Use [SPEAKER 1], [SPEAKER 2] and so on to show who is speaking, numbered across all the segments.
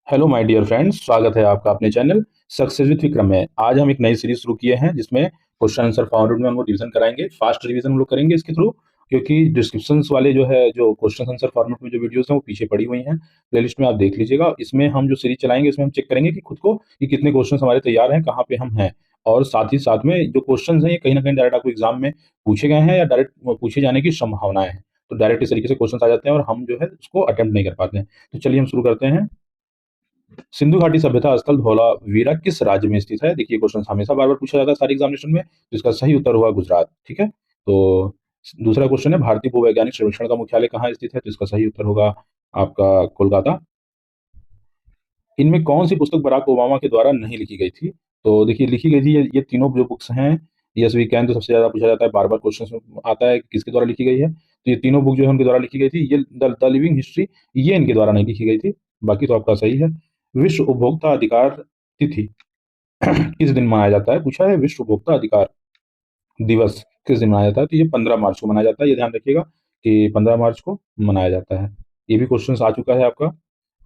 [SPEAKER 1] Hello my dear friends, स्वागत है आपका अपने चैनल सक्सेस विद विक्रम में। आज हम एक नई सीरीज शुरू किए हैं जिसमें क्वेश्चन आंसर फॉर्मेट में हम लोग रिवीजन कराएंगे। फास्ट रिवीजन हम लोग करेंगे इसके थ्रू, क्योंकि डिस्क्रिप्शंस वाले जो क्वेश्चन आंसर फॉर्मेट में जो वीडियोस हैं वो पीछे पड़ी हुई हैं। प्लेलिस्ट में आप देख लीजिएगा। इसमें हम जो सीरीज चलाएंगे इसमें हम चेक करेंगे कि खुद को कि कितने क्वेश्चन हमारे तैयार हैं, कहाँ पे हम हैं। और साथ ही साथ में जो क्वेश्चन हैं ये कहीं ना कहीं डायरेक्ट आपको एग्जाम में पूछे गए हैं या डायरेक्ट पूछे जाने की संभावनाएं हैं। तो डायरेक्ट इस तरीके से क्वेश्चन आ जाते हैं और हम जो है उसको अटेम्प्ट नहीं कर पाते हैं। तो चलिए हम शुरू करते हैं। सिंधु घाटी सभ्यता स्थल धौलावीरा किस राज्य में स्थित है? देखिए, क्वेश्चन हमेशा बार बार पूछा जाता है सारे एग्जामिनेशन में, तो इसका सही उत्तर होगा गुजरात। ठीक है। तो दूसरा क्वेश्चन है, भारतीय भूवैज्ञानिक सर्वेक्षण का मुख्यालय कहाँ स्थित है? तो इसका सही उत्तर होगा आपका कोलकाता। इनमें कौन सी पुस्तक बराक ओबामा के द्वारा नहीं लिखी गई थी? तो देखिए, लिखी गई थी ये तीनों जो बुक्स हैं। यस वी कैन तो सबसे ज्यादा पूछा जाता है, बार बार क्वेश्चन में आता है कि किसके द्वारा लिखी गई है। तो ये तीनों बुक जो है उनके द्वारा लिखी गई थी। ये द लिविंग हिस्ट्री ये इनके द्वारा नहीं लिखी गई थी। बाकी तो आपका सही है। विश्व उपभोक्ता अधिकार तिथि किस दिन मनाया जाता है? पूछा है विश्व उपभोक्ता अधिकार दिवस किस दिन मनाया जाता है? तो ये 15 मार्च को मनाया जाता है। ये ध्यान रखिएगा कि 15 मार्च को मनाया जाता है। ये भी क्वेश्चन आ चुका है आपका।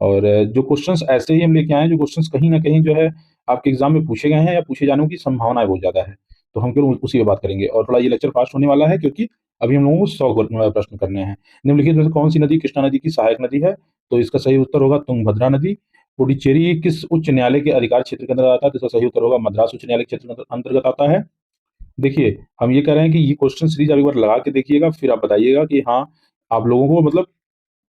[SPEAKER 1] और जो क्वेश्चंस ऐसे ही हम लेके आए हैं, जो क्वेश्चंस कहीं ना कहीं जो है आपके एग्जाम में पूछे गए हैं या पूछे जाने की संभावना बहुत ज्यादा है, तो हम केवल उसी पे बात करेंगे। और थोड़ा ये लेक्चर फास्ट होने वाला है क्योंकि अभी हम लोगों को 100 प्रश्न करने हैं। निम्नलिखित में से कौन सी नदी कृष्णा नदी की सहायक नदी है? तो इसका सही उत्तर होगा तुंगभद्रा नदी। पुडुचेरी किस उच्च न्यायालय के अधिकार क्षेत्र के अंतर्गत आता है? तो इसका सही उत्तर होगा मद्रास उच्च न्यायालय के क्षेत्र के अंतर्गत आता है। देखिए, हम ये कह रहे हैं कि ये क्वेश्चन सीरीज आप एक बार लगा के देखिएगा, फिर आप बताइएगा कि हाँ, आप लोगों को मतलब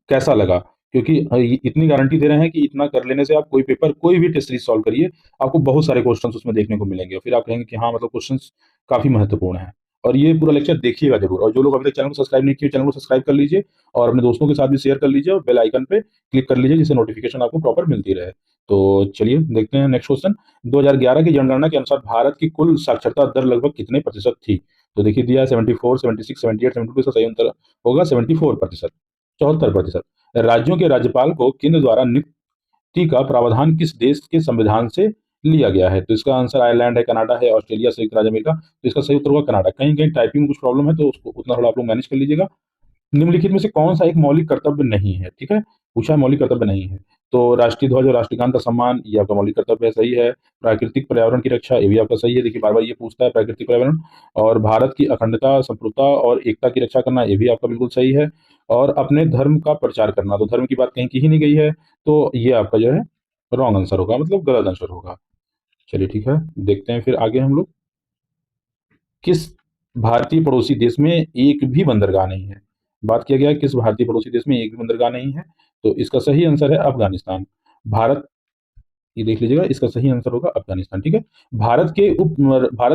[SPEAKER 1] कैसा लगा। क्योंकि इतनी गारंटी दे रहे हैं कि इतना कर लेने से आप कोई पेपर कोई भी टेस्ट सीरीज सॉल्व करिए, आपको बहुत सारे क्वेश्चंस उसमें देखने को मिलेंगे और फिर आप कहेंगे कि हाँ, मतलब क्वेश्चंस काफी महत्वपूर्ण है। और ये पूरा लेक्चर देखिएगा जरूर। और जो लोग अभी तक चैनल को सब्सक्राइब नहीं किए, चैनल को सब्सक्राइब कर लीजिए और अपने दोस्तों के साथ भी शेयर कर लीजिए और बेल आइकन पे क्लिक कर लीजिए, जिससे नोटिफिकेशन आपको प्रॉपर मिलती रहे। तो चलिए देखते हैं नेक्स्ट क्वेश्चन। 2011 की जनगणना के अनुसार भारत की कुल साक्षरता दर लगभग कितने प्रतिशत थी? तो देखिए, दिया है 74, 76, 78, 72। इसका सही उत्तर होगा 74%, 74%। राज्यों के राज्यपाल को केंद्र द्वारा नियुक्ति का प्रावधान किस देश के संविधान से लिया गया है? तो इसका आंसर आयरलैंड है, कनाडा है, ऑस्ट्रेलिया, संयुक्त राज्य अमेरिका। तो इसका सही उत्तर होगा कनाडा। कहीं कहीं टाइपिंग में कुछ प्रॉब्लम है तो उसको उतना थोड़ा आप लोग मैनेज कर लीजिएगा। निम्नलिखित में से कौन सा एक मौलिक कर्तव्य नहीं है? ठीक है, पूछा है मौलिक कर्तव्य नहीं है। तो राष्ट्रीय ध्वज और राष्ट्रगान का सम्मान ये आपका मौलिक कर्तव्य है, सही है। प्राकृतिक पर्यावरण की रक्षा ये भी आपका सही है। देखिए, बार बार ये पूछता है प्राकृतिक पर्यावरण। और भारत की अखंडता, संप्रभुता और एकता की रक्षा करना ये भी आपका बिल्कुल सही है। और अपने धर्म का प्रचार करना, तो धर्म की बात कहीं की ही नहीं गई है, तो ये आपका जो है रॉन्ग आंसर होगा, मतलब गलत आंसर होगा। चलिए ठीक है, देखते हैं फिर आगे हम लोग। किस भारतीय पड़ोसी देश में एक भी बंदरगाह नहीं है? बात किया गया है किस भारतीय पड़ोसी देश में एक भी बंदरगाह नहीं है, तो इसका सही आंसर है अफगानिस्तान। भारत, ये देख लीजिएगा, इसका सही आंसर होगा अफगानिस्तान। ठीक है। भारत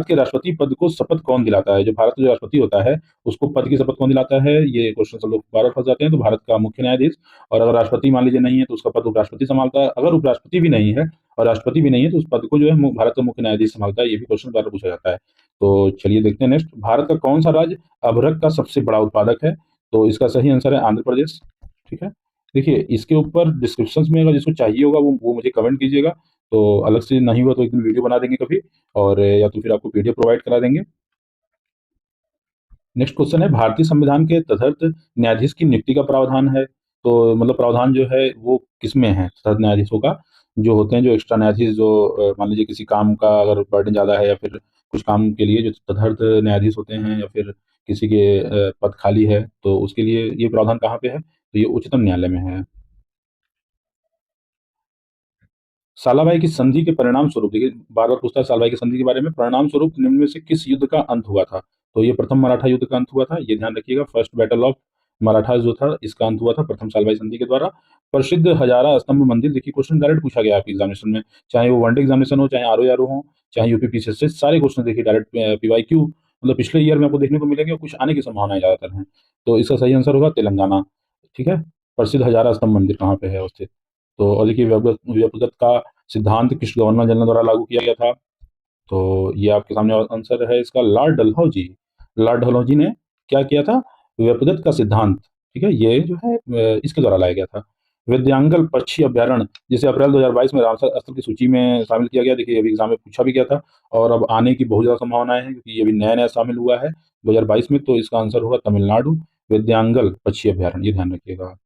[SPEAKER 1] के राष्ट्रपति पद को शपथ कौन दिलाता है? जो भारत का जो राष्ट्रपति होता है उसको पद की शपथ कौन दिलाता है? ये क्वेश्चन सब लोग बार बार फंस जाते हैं। तो भारत का मुख्य न्यायाधीश। और अगर राष्ट्रपति मान लीजिए नहीं है तो उसका पद उपराष्ट्रपति संभालता है। अगर उपराष्ट्रपति भी नहीं है और राष्ट्रपति भी नहीं है तो उस पद को जो है भारत का मुख्य न्यायाधीश संभालता है। ये भी क्वेश्चन बार बार पूछा जाता है। तो चलिए देखते हैं नेक्स्ट। भारत का कौन सा राज्य अभ्रक का सबसे बड़ा उत्पादक है? तो इसका सही आंसर है आंध्र प्रदेश। ठीक है। देखिए, इसके ऊपर डिस्क्रिप्शन में अगर जिसको चाहिए होगा वो मुझे कमेंट कीजिएगा। तो अलग से नहीं हुआ तो एक दिन वीडियो बना देंगे कभी, और या तो फिर आपको पीडीएफ प्रोवाइड करा देंगे। नेक्स्ट क्वेश्चन है, भारतीय संविधान के तदर्थ न्यायाधीश की नियुक्ति का प्रावधान है। तो मतलब प्रावधान जो है वो किसमें है? तदर्थ न्यायाधीशों का जो होते हैं, जो एक्स्ट्रा न्यायाधीश, जो मान लीजिए किसी काम का अगर बर्डन ज्यादा है या फिर कुछ काम के लिए जो तदर्थ न्यायाधीश होते हैं, या फिर किसी के पद खाली है, तो उसके लिए ये प्रावधान कहाँ पे है? तो ये उच्चतम न्यायालय में है। सालाबाई की संधि के परिणाम स्वरूप, देखिए बार बार पूछता है सालाबाई की संधि के बारे में। परिणाम स्वरूप निम्न में से किस युद्ध का अंत हुआ था? तो ये प्रथम मराठा युद्ध का अंत हुआ था। ये ध्यान रखिएगा, फर्स्ट बैटल ऑफ मराठा जो था इसका अंत हुआ था प्रथम सालवाई संधि के द्वारा। प्रसिद्ध हजारा स्तंभ मंदिर, देखिए क्वेश्चन डायरेक्ट पूछा गया आपके एग्जामिनेशन में, चाहे वो वनडे एग्जामिनेशन हो, चाहे आरओ हो, चाहे यूपी पीसीएस से, सारे क्वेश्चन देखिए डायरेक्ट पीवाईक्यू मतलब पिछले ईयर में आपको देखने को मिलेंगे और कुछ आने की संभावनाएं ज्यादातर हैं। तो इसका सही आंसर होगा तेलंगाना। ठीक है। प्रसिद्ध हजारा स्तंभ मंदिर कहाँ पे है उससे? तो और देखिए, व्यक्तिगत का सिद्धांत किस गवर्नर जनरल द्वारा लागू किया गया था? तो ये आपके सामने आंसर है इसका, लॉर्ड डलहौजी। लॉर्ड डलहौजी ने क्या किया था? व्यक्तिगत का सिद्धांत, ठीक है, ये जो है इसके द्वारा लाया गया था। विद्यांगल पक्षी अभ्यारण्य जिसे अप्रैल 2022 में रामसर स्थल की सूची में शामिल किया गया, देखिए अभी एग्जाम में पूछा भी गया था और अब आने की बहुत ज्यादा संभावनाएं हैं क्योंकि ये भी नया नया शामिल हुआ है 2022 में। तो इसका आंसर होगा तमिलनाडु, विद्यांगल पक्षी अभ्यारण्य, ये ध्यान रखिएगा।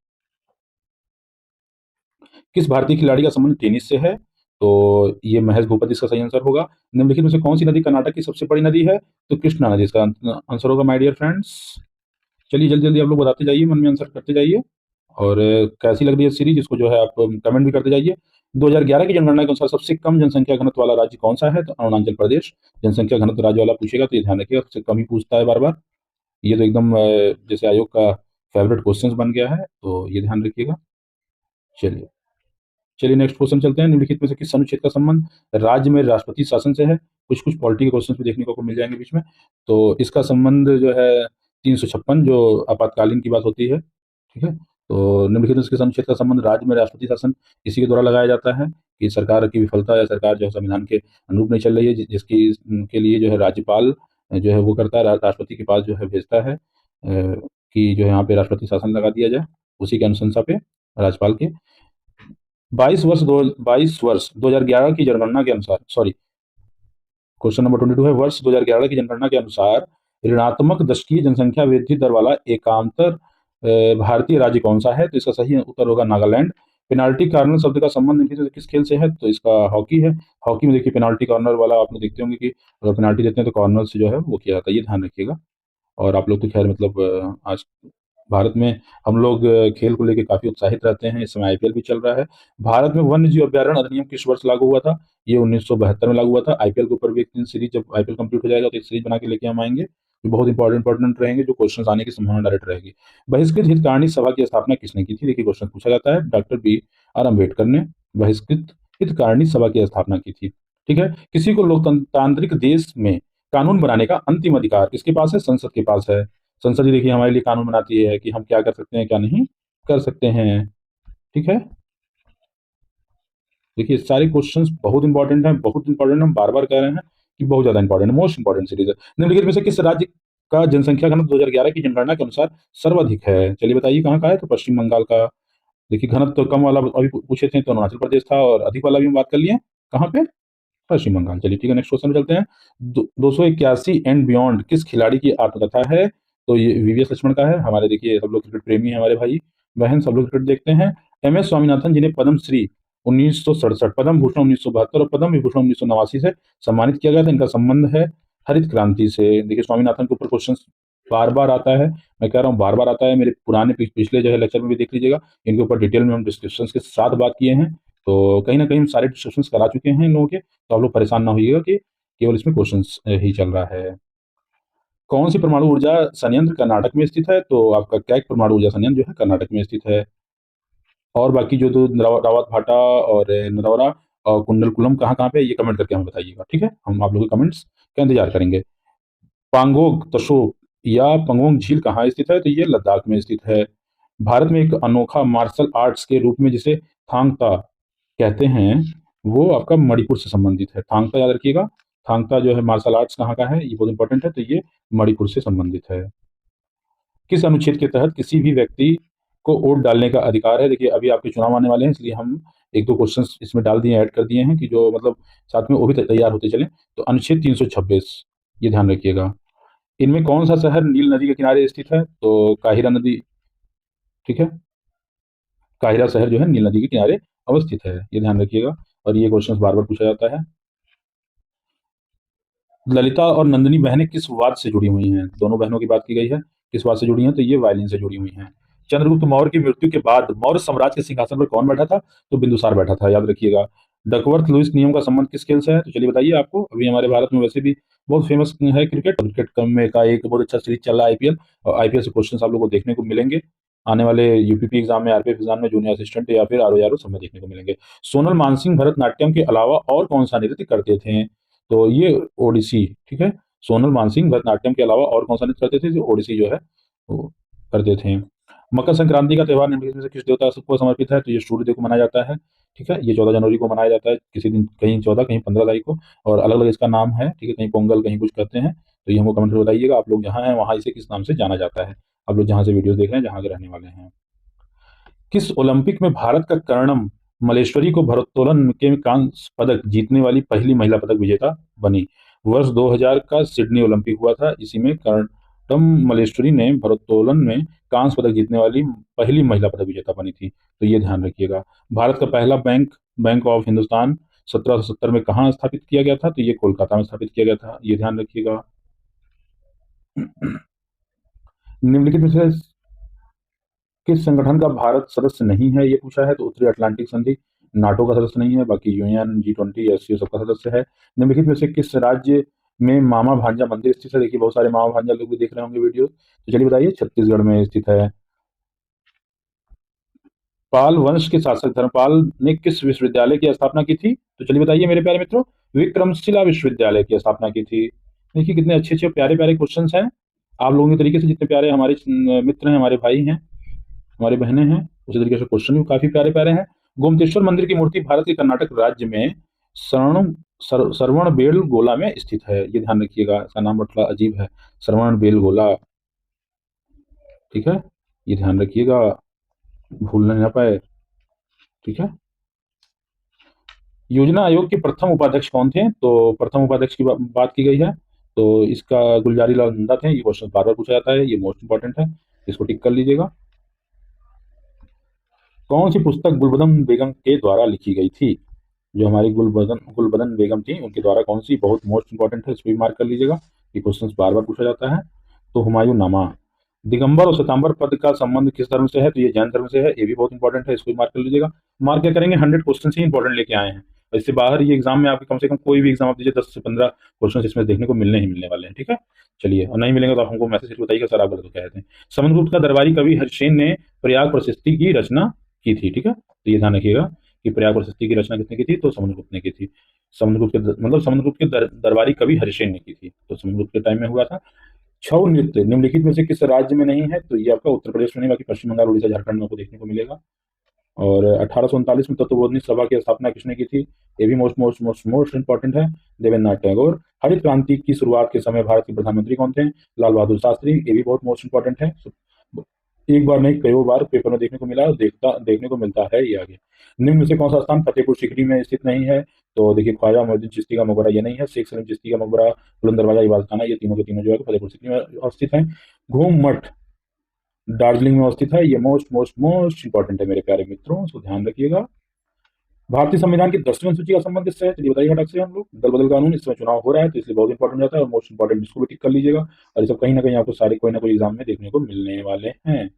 [SPEAKER 1] किस भारतीय खिलाड़ी का संबंध टेनिस से है? तो ये महेश भूपति इसका सही आंसर होगा। निम्नलिखित में से कौन सी नदी कर्नाटक की सबसे बड़ी नदी है? तो कृष्णा नदी इसका आंसर होगा माय डियर फ्रेंड्स। चलिए जल्दी जल्दी आप लोग बताते जाइए, मन में आंसर करते जाइए। और कैसी लग रही है सीरीज, इसको जो है आप कमेंट भी करते जाइए। 2011 की जनगणना के अनुसार सबसे कम जनसंख्या घनत्व वाला राज्य कौन सा है? तो अरुणाचल प्रदेश। जनसंख्या घनत्व राज्य वाला पूछेगा तो ये ध्यान रखिएगा, सबसे कम ही पूछता है बार बार। ये तो एकदम जैसे आयोग का फेवरेट क्वेश्चन बन गया है, तो ये ध्यान रखिएगा। चलिए चलिए नेक्स्ट क्वेश्चन चलते हैं। निम्नलिखित में से किस अनुच्छेद का संबंध राज्य में राष्ट्रपति शासन से है? कुछ कुछ पॉलिटी के क्वेश्चन भी देखने को मिल जाएंगे बीच में। तो इसका संबंध जो है 356, जो आपातकालीन की बात होती है, ठीक है। तो निम्नलिखित में से किस अनुच्छेद का संबंध राज्य में राष्ट्रपति शासन इसी के द्वारा लगाया जाता है कि सरकार की विफलता या सरकार जो है संविधान के अनुरूप नहीं चल रही है, जिसकी के लिए जो है राज्यपाल जो है वो करता है, राष्ट्रपति के पास जो है भेजता है कि जो है यहाँ पे राष्ट्रपति शासन लगा दिया जाए, उसी के अनुशंसा पे राज्यपाल के 22 वर्ष 2011 की जनगणना के अनुसार, सॉरी, क्वेश्चन नंबर 22 है, वर्ष 2011 की जनगणना के अनुसार ऋणात्मक दशकीय जनसंख्या वृद्धि दर वाला एकांतर भारतीय राज्य कौन सा है? तो इसका सही उत्तर होगा नागालैंड। पेनाल्टी कॉर्नर शब्द का संबंध निम्नलिखित में से किस खेल से है? तो इसका हॉकी है। हॉकी में देखिए पेनाल्टी कॉर्नर वाला आप लोग देखते होंगे कि अगर पेनाल्टी देते हैं तो कॉर्नर से जो है वो किया जाता है, ये ध्यान रखिएगा। और आप लोग तो खैर मतलब आज भारत में हम लोग खेल को लेके काफी उत्साहित रहते हैं। इस समय आईपीएल भी चल रहा है। भारत में वन्य जीव अभ्यारण्य अधिनियम किस वर्ष लागू हुआ था? ये 1972 में लागू हुआ था। आईपीएल के ऊपर भी एक दिन सीरीज, जब आईपीएल कंप्लीट हो जाएगा तो एक सीरीज बना के लेके हम आएंगे, जो बहुत इंपॉर्टेंट रहेंगे, जो क्वेश्चन आने की संभावना डायरेक्ट रहेगी। बहिष्कृत हितकारिणी सभा की स्थापना किसने की थी? देखिए क्वेश्चन पूछा जाता है, डॉक्टर बी आर अम्बेडकर ने बहिष्कृत हितकारिणी सभा की स्थापना की थी, ठीक है। किसी को लोकतांत्रिक देश में कानून बनाने का अंतिम अधिकार किसके पास है? संसद के पास है। संसद ही देखिए हमारे लिए कानून बनाती है कि हम क्या कर सकते हैं, क्या नहीं कर सकते हैं, ठीक है। देखिए सारे क्वेश्चंस बहुत इंपॉर्टेंट हैं, बहुत इंपॉर्टेंट, हम बार बार कह रहे हैं कि बहुत ज्यादा इंपॉर्टेंट, मोस्ट इंपॉर्टेंट सीरीज है। निम्नलिखित में से किस राज्य का जनसंख्या घनत्व 2011 की जनगणना के अनुसार सर्वाधिक है? चलिए बताइए कहाँ का है? तो पश्चिम बंगाल का। देखिए घनत्व तो कम वाला अभी पूछे थे तो अरुणाचल प्रदेश था, और अधिक वाला भी हम बात कर लिए कहाँ पे? पश्चिम बंगाल। चलिए ठीक है, नेक्स्ट क्वेश्चन में चलते हैं। 281 एंड बियॉन्ड किस खिलाड़ी की आत्मकथा है? तो ये वीवीएस लक्ष्मण का है। हमारे देखिए सब लोग क्रिकेट प्रेमी हैं, हमारे भाई बहन सब लोग क्रिकेट देखते हैं। एम एस स्वामीनाथन जिन्हें पद्मश्री 1967, पद्म भूषण 1972 और पद्म विभूषण 1989 से सम्मानित किया गया था, इनका संबंध है हरित क्रांति से। देखिए स्वामीनाथन के ऊपर क्वेश्चन बार बार आता है, मैं कह रहा हूँ बार बार आता है। मेरे पुराने पिछले जो है लेक्चर में भी देख लीजिएगा, इनके ऊपर डिटेल में हम डिस्क्रिप्शन के साथ बात किए हैं। तो कहीं ना कहीं हम सारे डिस्कशंस करा चुके हैं इन लोगों के, तो आप लोग परेशान ना होइएगा कि केवल इसमें क्वेश्चंस ही चल रहा है। कौन सी परमाणु ऊर्जा संयंत्र कर्नाटक में स्थित है? तो आपका कैक परमाणु ऊर्जा संयंत्र जो है कर्नाटक में स्थित है। और बाकी जो दो रावत भाटा और नरौरा और कुंडलकुलम कहाँ कहाँ पे, ये कमेंट करके हमें बताइएगा, ठीक है। हम आप लोगों के कमेंट्स का इंतजार करेंगे। पांगोंग तसो या पंगोंग झील कहाँ स्थित है? तो ये लद्दाख में स्थित है। भारत में एक अनोखा मार्शल आर्ट्स के रूप में जिसे थांग ता कहते हैं, वो आपका मणिपुर से संबंधित है। थांगता याद रखिएगा। थांगता जो है मार्शल आर्ट्स कहाँ का है, ये बहुत इंपॉर्टेंट है। तो ये मणिपुर से संबंधित है। किस अनुच्छेद के तहत किसी भी व्यक्ति को वोट डालने का अधिकार है? देखिए अभी आपके चुनाव आने वाले हैं, इसलिए हम एक दो क्वेश्चन इसमें डाल दिए, ऐड कर दिए हैं कि जो मतलब साथ में वो भी तैयार होते चले। तो अनुच्छेद 326, ये ध्यान रखिएगा। इनमें कौन सा शहर नील नदी के किनारे स्थित है? तो काहिरा नदी, ठीक है। काहिरा शहर जो है नील नदी के किनारे अवस्थित है, ये ध्यान रखिएगा। और ये क्वेश्चन बार बार पूछा जाता है। ललिता और नंदिनी बहनें किस वाद से जुड़ी हुई हैं? दोनों बहनों की बात की गई है, किस वाद से जुड़ी हैं? तो ये वायलिन से जुड़ी हुई हैं। चंद्रगुप्त मौर्य की मृत्यु के बाद मौर्य साम्राज्य के सिंहासन पर कौन बैठा था? तो बिंदुसार बैठा था, याद रखिएगा। डकवर्थ लुईस नियम का संबंध किस खेल से है? तो चलिए बताइए आपको। अभी हमारे भारत में वैसे भी बहुत फेमस है क्रिकेट, क्रिकेट में का एक बहुत अच्छा सीरीज चल रहा है आईपीएल, और आईपीएल से क्वेश्चन आप लोगों को देखने को मिलेंगे आने वाले यूपीपी एग्जाम में, आरपीएफ एग्जाम में, जूनियर असिस्टेंट या फिर आरओ सब में देखने को मिलेंगे। सोनल मानसिंह भरतनाट्यम के अलावा और कौन सा नृत्य करते थे? तो ये ओडिसी, ठीक है। सोनल मानसिंह भरतनाट्यम के अलावा और कौन सा नृत्य करते थे? जो ओडिसी जो है वो करते थे। मकर संक्रांति का त्योहार निम्नलिखित में से किस देवता को समर्पित है? तो ये सूर्य देव को मनाया जाता है, ठीक है। ये 14 जनवरी को मनाया जाता है, किसी दिन कहीं 14 कहीं 15 तारीख को, और अलग अलग इसका नाम है, ठीक है। कहीं पोंगल कहीं कुछ कहते हैं, तो ये हमको कमेंट में बताइएगा। आप लोग जहाँ हैं वहाँ इसे किस नाम से जाना जाता है, आप लोग जहाँ से वीडियो देख रहे हैं, जहाँ के रहने वाले हैं। किस ओलंपिक में भारत का कर्णम मलेश्वरी को भारोत्तोलन के कांस्य पदक जीतने वाली पहली महिला पदक विजेता बनी? वर्ष 2000 का सिडनी ओलंपिक हुआ था, इसी में तम मलेश्वरी ने भारोत्तोलन में कांस्य पदक जीतने वाली पहली महिला पदक विजेता बनी थी, तो ये ध्यान रखिएगा। भारत का पहला बैंक, बैंक ऑफ हिंदुस्तान, 1770 में कहाँ स्थापित किया गया था? तो ये कोलकाता में स्थापित किया गया था, ये ध्यान रखिएगा। निम्नलिखित में से किस संगठन का भारत सदस्य नहीं है, ये पूछा है। तो उत्तरी अटलांटिक संधि, नाटो का सदस्य नहीं है, बाकी यूएन, G20, SCO सबका सदस्य है। निम्नलिखित में से किस राज्य में मामा भांजा मंदिर स्थित है? देखिए बहुत सारे मामा भांजा लोग भी देख रहे होंगे वीडियो, तो चलिए बताइए। छत्तीसगढ़ में स्थित है। पाल वंश के शासक धर्मपाल ने किस विश्वविद्यालय की स्थापना की थी? तो चलिए बताइए मेरे प्यारे मित्रों, विक्रमशिला विश्वविद्यालय की स्थापना की थी। देखिए कितने अच्छे अच्छे प्यारे प्यारे क्वेश्चन हैं। आप लोगों के तरीके से जितने प्यारे हमारे मित्र हैं, हमारे भाई हैं, हमारी बहनें हैं, उसी तरीके से क्वेश्चन भी काफी प्यारे प्यारे हैं। गोमतेश्वर मंदिर की मूर्ति भारत के कर्नाटक राज्य में श्रवण बेलगोला में स्थित है, ये ध्यान रखिएगा। इसका नाम बड़ा अजीब है, श्रवण बेलगोला। ठीक है, ये ध्यान रखिएगा, भूलने ना पाए। ठीक है। योजना आयोग के प्रथम उपाध्यक्ष कौन थे? तो प्रथम उपाध्यक्ष की बात की गई है, तो इसका गुलजारी लाल नंदा थे। ये क्वेश्चन बार बार पूछा जाता है, ये मोस्ट इंपॉर्टेंट है, इसको टिक कर लीजिएगा। कौन सी पुस्तक गुलबदन बेगम के द्वारा लिखी गई थी? जो हमारी गुलबदन गुलबदन बेगम थी, उनके द्वारा कौन सी, बहुत मोस्ट इंपॉर्टेंट है, इसको भी मार्क कर लीजिएगा, ये क्वेश्चन बार बार पूछा जाता है। तो हुमायूं नामा। दिगंबर और श्वेतांबर पद का संबंध किस धर्म से है? तो ये जैन धर्म से है, ये भी बहुत इंपॉर्टेंट है, इसको भी मार्क कर लीजिएगा। मार्क क्या करेंगे, 100 क्वेश्चन ही इंपॉर्टेंट लेके आए हैं। इससे बाहर ये एग्जाम में आपके कम से कम कोई भी एग्जाम आप दीजिए, 10 से 15 क्वेश्चन इसमें देखने को मिलने ही मिलने वाले हैं। ठीक है, चलिए, और नहीं मिलेंगे तो आप हमको मैसेज करके बताइएगा सर आप गलत तो कहते हैं। समुद्रगुप्त का दरबारी कवि हरिसेन ने प्रयाग प्रशस्ति की रचना की थी। ठीक है, तो ये ध्यान रखिएगा कि प्रयाग प्रशस्ति की रचना किसने की थी? तो समुद्रगुप्त ने की थी। समुद्रगुप्त के मतलब समुद्रगुप्त के दरबारी कवि हरिसेन ने की थी, तो समुद्रगुप्त के टाइम में हुआ था। छऊ नृत्य निम्नलिखित में से किस राज्य में नहीं है? तो ये आपका उत्तर प्रदेश में नहीं, बाकी पश्चिम बंगाल, उड़ीसा, झारखंड में आपको देखने को मिलेगा। और 1839 में तत्वबोधिनी सभा की स्थापना किसने की थी? ये भी most most most most important है, देवेंद्रनाथ टैगोर। हरित क्रांति की शुरुआत के समय भारत के प्रधानमंत्री कौन थे? लाल बहादुर शास्त्री, ये भी बहुत मोस्ट इंपॉर्टेंट है। एक बार नहीं, कई बार पेपर में देखने को मिला है, देखने को मिलता है ये आगे। निम्न में से कौन सा स्थान फतेहपुर सीकरी में स्थित नहीं है? तो देखिए, ख्वाजा मोइनुद्दीन चिश्ती का मकबरा ये नहीं है, शेख सलीम चिश्ती का मकबरा, बुलंद दरवाजा, इबादत खाना, ये तीनों के तीनों जो है फतेहपुर सीकरी में स्थित है। घूम मठ दार्जिलिंग में स्थित है, ये मोस्ट मोस्ट मोस्ट इंपॉर्टेंट है मेरे प्यारे मित्रों, इसको ध्यान रखिएगा। भारतीय संविधान की 10वीं सूची का संबंध किससे है? चलिए बताइए फटाक से हम लोग। दल बदल कानून, इस समय चुनाव हो रहा है तो इसलिए बहुत इंपॉर्टेंट जाता है, और मोस्ट इंपॉर्टेंट इसको भी टिक कर लीजिएगा। और ये सब कहीं ना कहीं आपको सारे कोई ना कोई एग्जाम में देखने को मिलने वाले हैं।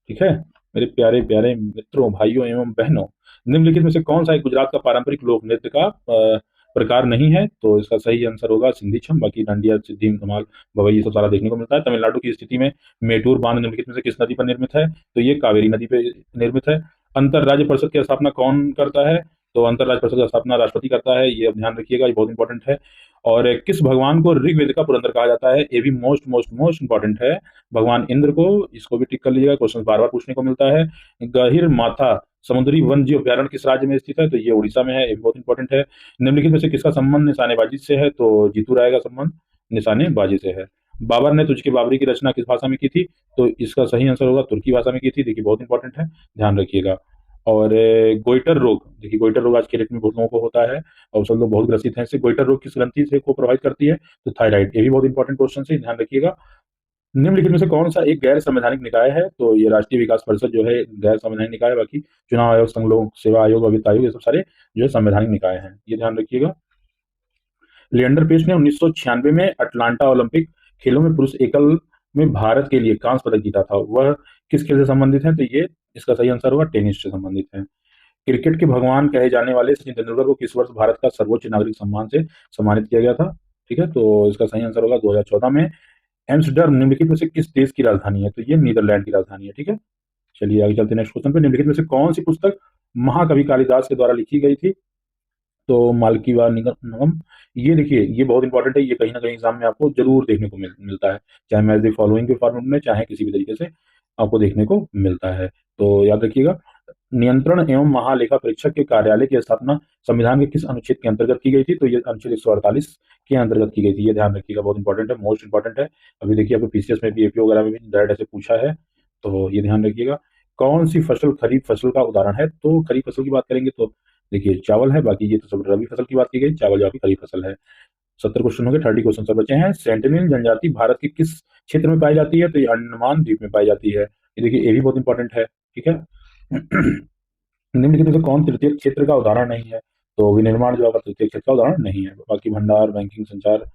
[SPEAKER 1] ठीक है, मेरे प्यारे प्यारे मित्रों, भाइयों एवं बहनों, निम्नलिखित में से कौन सा एक गुजरात का पारंपरिक लोक नृत्य का प्रकार नहीं है? तो इसका सही आंसर होगा सिंधी छम, बाकी डांडिया, सिद्धि, धमाल, भवई, ये सब सारा देखने को मिलता है। तमिलनाडु की स्थिति में मेटूर बांध निम्नलिखित में से किस नदी पर निर्मित है? तो ये कावेरी नदी पे निर्मित है। अंतरराज्य परिषद की स्थापना कौन करता है? तो अंतरराज्य परिषद की स्थापना राष्ट्रपति करता है, ये अब ध्यान रखिएगा, ये बहुत इंपॉर्टेंट है। और किस भगवान को ऋग्वेद का पुरंदर कहा जाता है? ये भी मोस्ट मोस्ट मोस्ट इंपॉर्टेंट है, भगवान इंद्र को, इसको भी टिक कर लीजिएगा, क्वेश्चन बार बार पूछने को मिलता है। गहिर माथा समुद्री वन जीव अभ्यारण्य किस राज्य में स्थित है? तो ये उड़ीसा में है, ये भी बहुत इंपॉर्टेंट है। निम्नलिखित में से किसका संबंध निशानेबाजी से है? तो जीतू राय का संबंध निशानेबाजी से है। बाबर ने तुझके बाबरी की रचना किस भाषा में की थी? तो इसका सही आंसर होगा तुर्की भाषा में की थी, देखिए बहुत इंपॉर्टेंट है, ध्यान रखिएगा। और गोइटर रोग, देखिए गोइटर रोग आज के डेट में बहुत लोगों को होता है, और सब लोग बहुत ग्रसित हैं इससे। गोइटर रोग किस ग्रंथि से को प्रभावित करती है? तो थायराइड, ये भी बहुत इंपॉर्टेंट क्वेश्चन है, ध्यान रखिएगा। निम्नलिखित में से कौन सा एक गैर संवैधानिक निकाय है? तो ये राष्ट्रीय विकास परिषद जो है गैर संवैधानिक निकाय है, बाकी चुनाव आयोग, संघ लोक सेवा आयोग, वित्त आयोग, ये सब सारे जो है संवैधानिक निकाय हैं, ये ध्यान रखिएगा। लिएंडर पेस ने 1996 में अटलांटा ओलंपिक खेलों में पुरुष एकल में भारत के लिए कांस्य पदक जीता था, वह किस खेल से संबंधित है? तो ये इसका सही आंसर होगा टेनिस से संबंधित है। क्रिकेट के भगवान कहे जाने वाले सचिन तेंदुलकर को किस वर्ष भारत का सर्वोच्च नागरिक सम्मान से सम्मानित किया गया था? ठीक है, तो इसका सही आंसर होगा 2014 में। एम्स्टर्डम निम्नलिखित में से किस देश की राजधानी है? तो ये नीदरलैंड की राजधानी है। ठीक है, चलिए आगे चलते हैं नेक्स्ट क्वेश्चन पे। निम्नलिखित में से कौन सी पुस्तक महाकवि कालिदास के द्वारा लिखी गई थी? तो मालकी व निगम, ये देखिए ये बहुत इंपॉर्टेंट है, ये कहीं ना कहीं एग्जाम में आपको जरूर देखने को मिलता है, चाहे मैच द फॉलोइंग के फॉर्मेट में, चाहे किसी भी तरीके से आपको देखने को मिलता है, तो याद रखिएगा। नियंत्रण एवं महालेखा परीक्षक के कार्यालय की स्थापना संविधान के किस अनुच्छेद के अंतर्गत की गई थी? तो ये अनुच्छेद 148 के अंतर्गत की गई थी, ये ध्यान रखिएगा, बहुत इंपॉर्टेंट है, मोस्ट इंपॉर्टेंट है। अभी देखिए आपको पीसीएस में भी, एपीओ वगैरह में भी डायरेक्ट ऐसे पूछा है, तो ये ध्यान रखिएगा। कौन सी फसल खरीफ फसल का उदाहरण है? तो खरीफ फसल की बात करेंगे तो देखिए चावल है, बाकी ये तो सब रबी फसल की बात की गई, चावल जो आपकी खरीफ फसल है। 70 क्वेश्चन हो गए, 30 क्वेश्चन और बचे हैं। सेंटिनल जनजाति भारत के किस क्षेत्र में पाई जाती है? तो ये अंडमान द्वीप में पाई जाती है। ये देखिए, ये भी बहुत इंपॉर्टेंट है। ठीक है। निम्नलिखित में से कौन तृतीय क्षेत्र का उदाहरण नहीं है? तो विनिर्माण जो आपका तृतीय क्षेत्र का उदाहरण नहीं है। बाकी भंडार, बैंकिंग, संचार।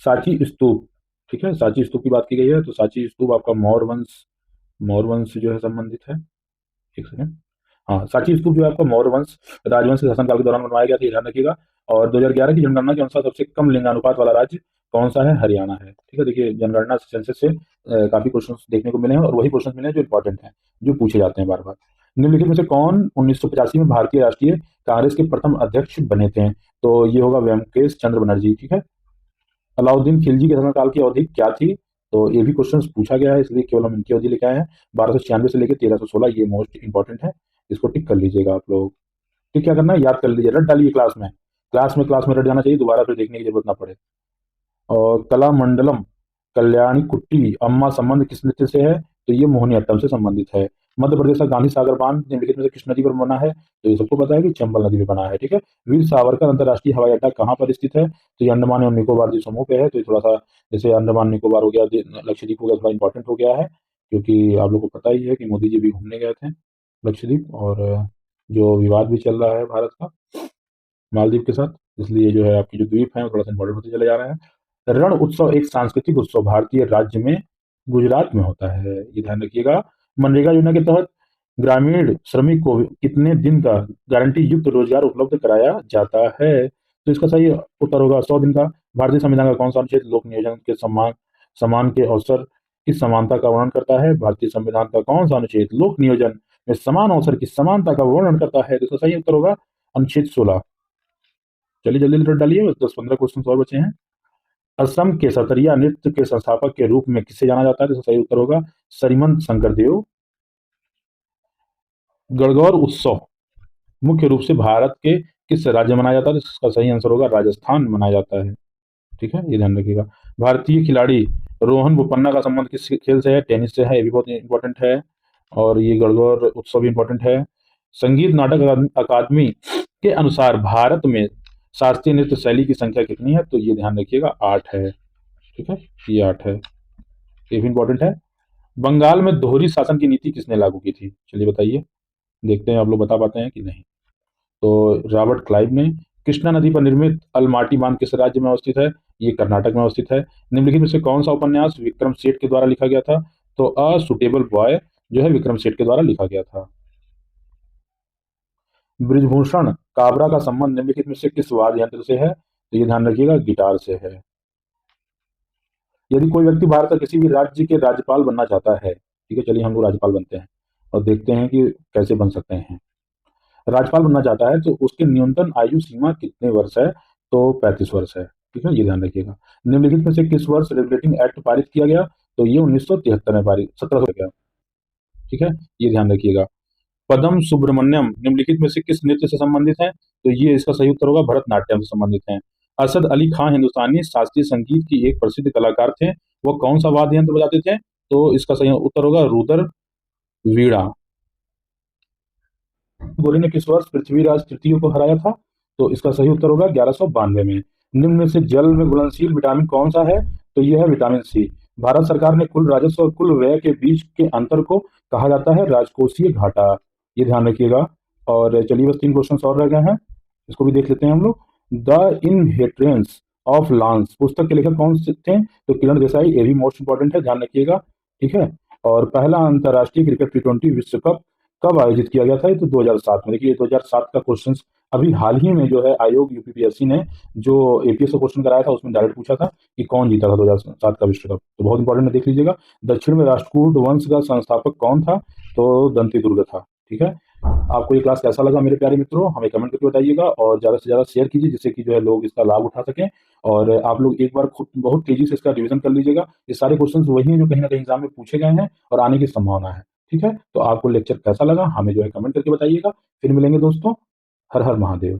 [SPEAKER 1] सांची स्तूप। ठीक है, सांची स्तूप की बात की गई है, तो सांची स्तूप आपका मौर्य वंश से जो है संबंधित है। एक सेकंड। हाँ, सांची स्तूप जो है आपका मौर्य वंश राजवंश के शासनकाल के दौरान बनवाया गया था, ये ध्यान रखिएगा। और 2011 की जनगणना के अनुसार सबसे कम लिंगानुपात वाला राज्य कौन सा है? हरियाणा है। ठीक है, देखिए जनगणना सेंसस से काफी क्वेश्चंस देखने को मिले हैं, और वही क्वेश्चंस मिले हैं जो इंपॉर्टेंट हैं, जो पूछे जाते हैं बार बार। निम्नलिखित में से कौन 1985 में भारतीय राष्ट्रीय कांग्रेस के प्रथम अध्यक्ष बने थे? तो ये होगा व्योमकेश चंद्र बनर्जी। ठीक है। अलाउद्दीन खिलजी के शासनकाल की अवधि क्या थी? तो ये भी क्वेश्चन पूछा गया है, इसलिए केवल हम इनकी अवधि लेके आए हैं। 1296 से लेकर 1316, ये मोस्ट इंपॉर्टेंट है, इसको टिक कर लीजिएगा आप लोग। ठीक, क्या करना है, याद कर लीजिए, रट डालिए क्लास में। क्लास में रट जाना चाहिए, दोबारा फिर देखने की जरूरत ना पड़े। और कलामंडलम कल्याणी कुट्टी अम्मा संबंध किस नृत्य से है? तो ये मोहिनी अट्टम से संबंधित है। मध्य प्रदेश का गांधी सागर बांध निम्नलिखित में से किस नदी पर बना है? तो ये सबको पता है कि चंबल नदी में बना है। ठीक है। वीर सावरकर अंतर्राष्ट्रीय हवाई अड्डा कहाँ पर स्थित है? तो ये अंडमान और निकोबार द्वीप समूह पे है। तो ये थोड़ा सा, जैसे अंडमान निकोबार हो गया, लक्षद्वीप हो गया, थोड़ा इंपॉर्टेंट हो गया है, क्योंकि आप लोग को पता ही है कि मोदी जी भी घूमने गए थे लक्षद्वीप, और जो विवाद भी चल रहा है भारत का मालदीव के साथ, इसलिए जो है आपकी जो द्वीप है वो थोड़ा सा इंपॉर्टेंट होते चले जा रहे हैं। रण उत्सव एक सांस्कृतिक उत्सव भारतीय राज्य में गुजरात में होता है, ये ध्यान रखिएगा। मनरेगा योजना के तहत ग्रामीण श्रमिक को कितने दिन का गारंटी युक्त रोजगार उपलब्ध कराया जाता है? तो इसका सही उत्तर होगा 100 दिन का। भारतीय संविधान का कौन सा अनुच्छेद लोक नियोजन के समान के अवसर की समानता का वर्णन करता है? भारतीय संविधान का कौन सा अनुच्छेद लोक नियोजन में समान अवसर की समानता का वर्णन करता है? तो इसका सही उत्तर होगा अनुच्छेद 16। चलिए जल्दी जल्दी डालिए, 10-15 क्वेश्चन और बचे हैं। असम के सतरिया नृत्य के संस्थापक के रूप में किसे जाना जाता है? तो सही उत्तर होगा श्रीमंत शंकरदेव। गणगौर उत्सव मुख्य रूप से भारत के किस राज्य में मनाया जाता है? इसका सही आंसर होगा राजस्थान में मनाया जाता है। ठीक है, ये ध्यान रखिएगा। भारतीय खिलाड़ी रोहन बोपन्ना का संबंध किस खेल से है? टेनिस से है, ये भी बहुत इंपॉर्टेंट है। और ये गणगौर उत्सव भी इंपॉर्टेंट है। संगीत नाटक अकादमी के अनुसार भारत में शास्त्रीय नृत्य शैली की संख्या कितनी है? तो ये ध्यान रखिएगा 8 है। ठीक है, ये 8 है, ये भी इंपॉर्टेंट है। बंगाल में दोहरी शासन की नीति किसने लागू की थी? चलिए बताइए, देखते हैं आप लोग बता पाते हैं कि नहीं। तो रॉबर्ट क्लाइव ने। कृष्णा नदी पर निर्मित अलमाटी बांध किस राज्य में अवस्थित है? ये कर्नाटक में अवस्थित है। निम्नलिखित में से कौन सा उपन्यास विक्रम सेठ के द्वारा लिखा गया था? तो अ सुटेबल बॉय जो है विक्रम सेठ के द्वारा लिखा गया था। ब्रिजभूषण काबरा का संबंध निम्नलिखित में से किस वाद्य यंत्र से है? तो ये ध्यान रखिएगा गिटार से है। यदि कोई व्यक्ति भारत का किसी भी राज्य के राज्यपाल बनना चाहता है, ठीक है, चलिए हम लोग राज्यपाल बनते हैं और देखते हैं कि कैसे बन सकते हैं। राज्यपाल बनना चाहता है तो उसकी न्यूनतम आयु सीमा कितने वर्ष है? तो 35 वर्ष है। ठीक है, ये ध्यान रखिएगा। निम्नलिखित में से किस वर्ष रेगुलेटिंग एक्ट पारित किया गया? तो ये 1973 में पारित, 1700 गया। ठीक है, ये ध्यान रखिएगा। पदम सुब्रमण्यम निम्नलिखित में से किस नृत्य से संबंधित है? तो ये इसका सही उत्तर होगा भरतनाट्यम से संबंधित है। असद अली खान हिंदुस्तानी शास्त्रीय संगीत की एक प्रसिद्ध कलाकार थे, वो कौन सा वाद्य यंत्र बजाते थे? तो इसका सही उत्तर होगा रुदर वीणा। गोरी ने किस वर्ष पृथ्वीराज तृतीय को हराया था? तो इसका सही उत्तर होगा 1192 में। निम्न में से जल में घुलनशील विटामिन कौन सा है? तो यह है विटामिन सी। भारत सरकार ने कुल राजस्व और कुल व्यय के बीच के अंतर को कहा जाता है राजकोषीय घाटा, ये ध्यान रखिएगा। और चलिए बस 3 क्वेश्चन और रह गए हैं, इसको भी देख लेते हैं हम लोग। द इनहेरिटेंस ऑफ लॉन्स पुस्तक के लेखक कौन से थे? तो किरण देसाई, ये भी मोस्ट इंपॉर्टेंट है, ध्यान रखिएगा। ठीक है। और पहला अंतर्राष्ट्रीय क्रिकेट T20 विश्व कप कब आयोजित किया गया था? ये तो 2007 में। देखिए 2007 का क्वेश्चन अभी हाल ही में जो है आयोग यूपीपीएससी ने जो एपीएस का क्वेश्चन कराया था उसमें डायरेक्ट पूछा था कि कौन जीता था 2007 का विश्व कप, तो बहुत इंपॉर्टेंट है, देख लीजिएगा। दक्षिण में राष्ट्रकूट वंश का संस्थापक कौन था? तो दंती दुर्ग था। ठीक है। आपको ये क्लास कैसा लगा मेरे प्यारे मित्रों, हमें कमेंट करके बताइएगा और ज़्यादा से ज़्यादा शेयर कीजिए, जिससे कि जो है लोग इसका लाभ उठा सकें। और आप लोग एक बार खुद बहुत तेजी से इसका रिवीजन कर लीजिएगा। ये सारे क्वेश्चंस वही हैं जो कहीं ना कहीं एग्जाम में पूछे गए हैं और आने की संभावना है। ठीक है, तो आपको लेक्चर कैसा लगा हमें जो है कमेंट करके बताइएगा। फिर मिलेंगे दोस्तों। हर हर महादेव।